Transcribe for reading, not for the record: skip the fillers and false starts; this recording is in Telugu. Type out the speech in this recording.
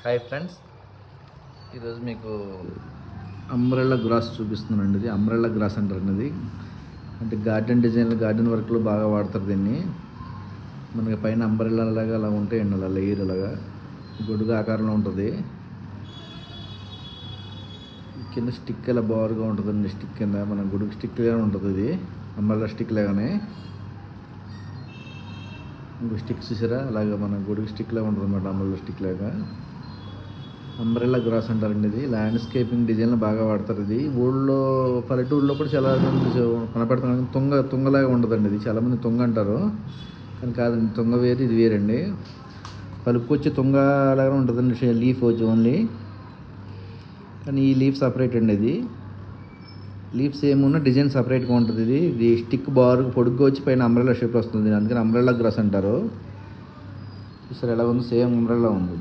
హాయ్ ఫ్రెండ్స్, ఈరోజు మీకు అంబ్రెల్లా గ్రాస్ చూపిస్తున్నానండి. ఇది అంబ్రెల్లా గ్రాస్ అంటారండి. ఇది అంటే గార్డెన్ డిజైన్లు, గార్డెన్ వర్క్లో బాగా వాడతారు దీన్ని. మనకి పైన అంబ్రెల్లా లాగా అలా ఉంటాయండి, అలా లేయర్ అలాగా గొడుగు ఆకారంలో ఉంటుంది. కింద స్టిక్ ఇలా బారుగా ఉంటుందండి. స్టిక్ కింద మన గొడుగు స్టిక్ లాగా ఉంటుంది. ఇది అంబ్రెల్లా స్టిక్ లాగానే ఇంకో స్టిక్ చూసారా, అలాగా మన గొడుగు స్టిక్ లాగా ఉంటుంది అన్నమాట. అంబ్రెల్లా స్టిక్ లాగా అంబ్రెల్లా గ్రాస్ అంటారండి. ఇది ల్యాండ్స్కేపింగ్ డిజైన్లో బాగా వాడతారు. ఇది ఊళ్ళో, పల్లెటూరులో కూడా చాలా మంది కనపడుతున్నారు. తుంగలాగా ఉండదండి. ఇది చాలామంది తుంగ అంటారు, కానీ కాదండి. తుంగ వేరు, ఇది వేరండి. కలుపుకొచ్చి తుంగ లాగా ఉంటుందండి. లీఫ్ వచ్చి ఓన్లీ, కానీ ఈ లీఫ్ సపరేట్ అండి. ఇది లీఫ్ సేమ్ ఉన్న డిజైన్ సపరేట్గా ఉంటుంది. ఇది స్టిక్ బారు పొడుగ్గా వచ్చి పైన అంబ్రెల్లా షేప్లో వస్తుంది. అందుకని అంబ్రెల్లా గ్రాస్ అంటారు. సరే ఎలా ఉంది, సేమ్ అంబ్రెల్లా ఉంది.